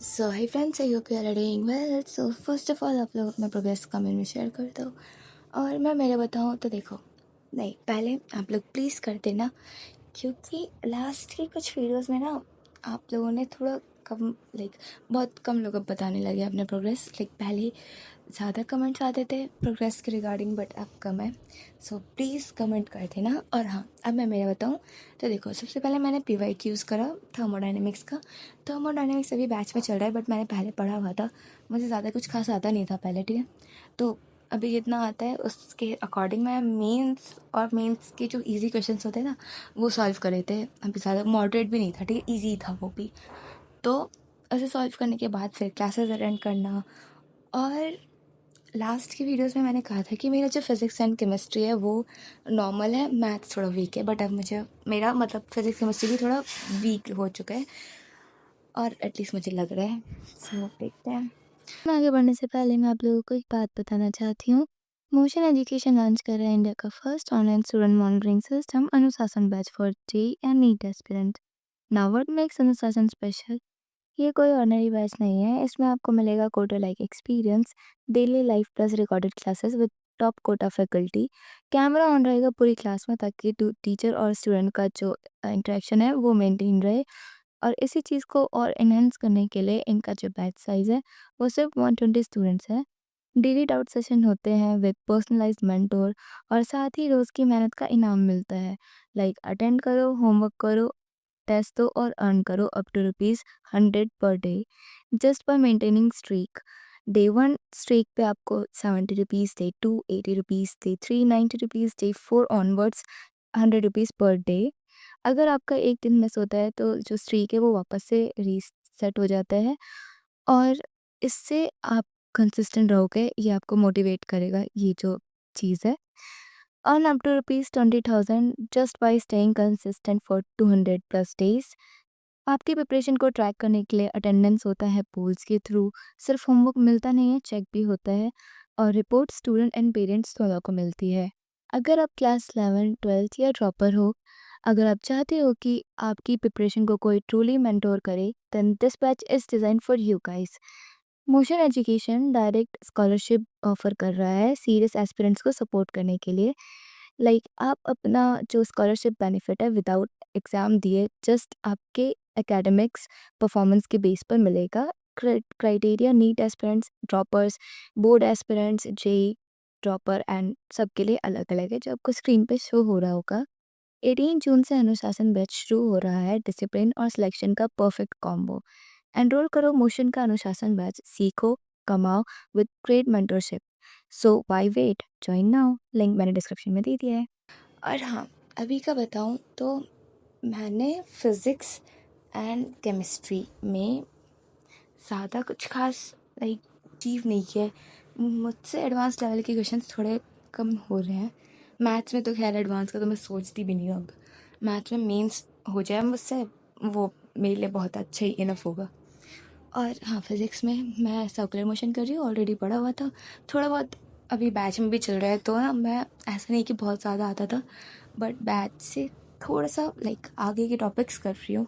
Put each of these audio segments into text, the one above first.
So hi friends, I hope you are doing well. So first of all आप लोग अपना progress comment में share कर दो। और मैं मेरे बताऊँ तो देखो, नहीं पहले आप लोग प्लीज़ कर देना, क्योंकि लास्ट की कुछ वीडियोस में ना आप लोगों ने थोड़ा कम बहुत कम लोग अब बताने लगे अपने प्रोग्रेस। पहले ज़्यादा कमेंट्स आते थे प्रोग्रेस के रिगार्डिंग, बट अब कम है। सो प्लीज़ कमेंट कर देना। और हाँ, अब मैं मेरा बताऊँ तो देखो, सबसे पहले मैंने PYQ यूज़ करा थर्मोडायनेमिक्स का। थर्मोडायनेमिक्स अभी बैच में चल रहा है, बट मैंने पहले पढ़ा हुआ था, मुझे ज़्यादा कुछ खास आता नहीं था पहले, ठीक है। तो अभी जितना आता है उसके अकॉर्डिंग मैं मेंस के जो इजी क्वेश्चंस होते हैं ना, वो सॉल्व करे थे। अभी ज़्यादा मॉडरेट भी नहीं था, ठीक है, ईजी था वो भी। तो उसे सॉल्व करने के बाद फिर क्लासेस अटेंड करना। और लास्ट की वीडियोस में मैंने कहा था कि मेरा जो फिज़िक्स एंड केमिस्ट्री है वो नॉर्मल है, मैथ्स थोड़ा वीक है, बट अब मुझे मेरा फिज़िक्स केमिस्ट्री भी थोड़ा वीक हो चुका है, और एटलीस्ट मुझे लग रहा है। सो देखते हैं। आगे बढ़ने से पहले मैं आप लोगों को एक बात बताना चाहती हूँ। मोशन एजुकेशन लॉन्च कर रहा है इंडिया का first online student monitoring system Anushasan batch for JEE and NEET aspirant. Now what makes Anushasan special? ये कोई ऑर्डिनरी बैच नहीं है। इसमें आपको मिलेगा Kota like experience, daily life plus recorded classes with top Kota faculty. Camera on रहेगा पूरी क्लास में ताकि टीचर और स्टूडेंट का जो इंटरेक्शन है वो मेंटेन रहे। और इसी चीज़ को और एनहांस करने के लिए इनका जो बैच साइज़ है वो सिर्फ 120 स्टूडेंट्स है। डेली डाउट सेशन होते हैं विद पर्सनलाइज्ड मेंटोर, और साथ ही रोज़ की मेहनत का इनाम मिलता है। अटेंड करो, होमवर्क करो, टेस्ट दो और अर्न करो up to ₹100 per day just by maintaining streak. Day 1 streak पे आपको ₹70, day 2 ₹80, day 3 ₹90, day 4 onwards ₹100 per day. अगर आपका एक दिन मिस होता है तो जो स्ट्रीक है वो वापस से रीसेट हो जाता है, और इससे आप कंसिस्टेंट रहोगे, ये आपको मोटिवेट करेगा ये जो चीज़ है। Earn up to ₹20,000 just by staying consistent for 200 plus days. आपकी प्रिपरेशन को ट्रैक करने के लिए अटेंडेंस होता है पोल्स के थ्रू। सिर्फ होमवर्क मिलता नहीं है, चेक भी होता है, और रिपोर्ट स्टूडेंट एंड पेरेंट्स दोनों को मिलती है। अगर आप क्लास 11 12th या ड्रॉपर हो, अगर आप चाहते हो कि आपकी प्रिपरेशन को कोई ट्रूली मेंटोर करे, then this batch is design for you guys. Motion Education direct scholarship offer कर रहा है सीरियस एस्पिरेंट्स को सपोर्ट करने के लिए। आप अपना जो स्कॉलरशिप बेनिफिट है विदाउट एग्ज़ाम दिए जस्ट आपके एकेडमिक्स परफॉर्मेंस के बेस पर मिलेगा। Criteria NEET aspirants, droppers, board aspirants, JEE dropper and सबके लिए अलग अलग है, जो आपको स्क्रीन पे शो हो रहा होगा। 18 जून से अनुशासन बैच शुरू हो रहा है, डिसिप्लिन और सिलेक्शन का परफेक्ट कॉम्बो। एनरोल करो मोशन का अनुशासन बैच, सीखो, कमाओ with great mentorship. So why wait, join now, link मैंने डिस्क्रिप्शन में दे दिया है। और हाँ, अभी का बताऊँ तो मैंने फिज़िक्स एंड केमिस्ट्री में ज़्यादा कुछ खास अचीव नहीं किया है। मुझसे एडवांस लेवल के क्वेश्चंस थोड़े कम हो रहे हैं। मैथ्स में तो खैर एडवांस का तो मैं सोचती भी नहीं हूँ अब। मैथ्स में मेंस हो जाए मुझसे, वो मेरे लिए बहुत अच्छा ही इनफ होगा। और हाँ, फिज़िक्स में मैं सर्कुलर मोशन कर रही हूँ, ऑलरेडी पढ़ा हुआ था थोड़ा बहुत। अभी बैच में भी चल रहा है, तो ना मैं ऐसा नहीं कि बहुत ज़्यादा आता था, बट बैच से थोड़ा सा आगे के टॉपिक्स कर रही हूँ,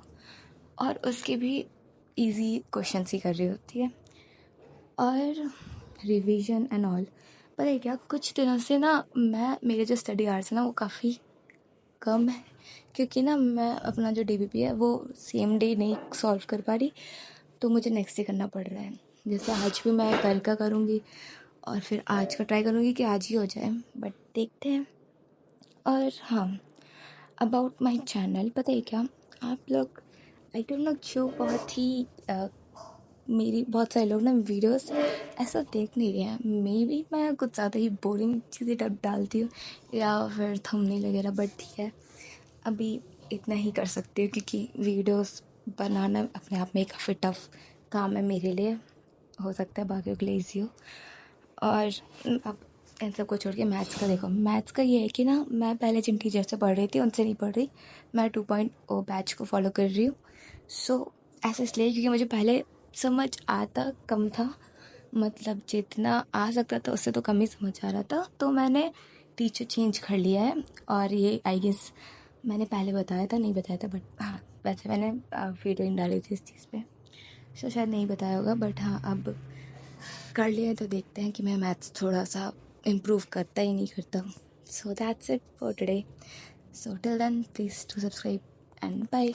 और उसके भी इजी क्वेश्चन ही कर रही हूँ, ठीक है। और रिवीजन एंड ऑल, पता है क्या, कुछ दिनों से ना मेरे जो स्टडी आवर्स है ना वो काफ़ी कम है, क्योंकि ना मैं अपना जो DBP है वो सेम डे नहीं सॉल्व कर पा रही, तो मुझे नेक्स्ट डे करना पड़ रहा है। जैसे आज भी मैं कल का करूँगी, और फिर आज का ट्राई करूँगी कि आज ही हो जाए, बट देखते हैं। और हाँ, अबाउट माई चैनल, पता है क्या, आप लोग आई डोंट नो क्यों बहुत ही मेरी बहुत सारे लोग ना वीडियोस ऐसा देख नहीं रहे हैं। मे बी मैं कुछ ज़्यादा ही बोरिंग चीज़ें डालती हूँ, या फिर थंबनेल वगैरह, बट ठीक है, अभी इतना ही कर सकती हूँ, क्योंकि वीडियोस बनाना अपने आप में एक काफ़ी टफ काम है मेरे लिए। हो सकता है बाकियों के लिए ईजी हो। और अब इन सब को छोड़ के मैथ्स का देखो, मैथ्स का ये है कि ना मैं पहले जिन टीचर से पढ़ रही थी उनसे नहीं पढ़ रही, मैं 2.0 बैच को फॉलो कर रही हूँ। सो ऐसा इसलिए क्योंकि मुझे पहले समझ आता कम था, जितना आ सकता था उससे तो कम ही समझ आ रहा था, तो मैंने टीचर चेंज कर लिया है। और ये आई गेस मैंने पहले बताया था, नहीं बताया था, बट हाँ, वैसे मैंने वीडियो डाली थी इस चीज़ पे। सो शायद नहीं बताया होगा, बट हाँ अब कर लिया तो देखते हैं कि मैं मैथ्स थोड़ा सा इम्प्रूव करता ही नहीं करता. So that's it for today. So till then please to subscribe and bye.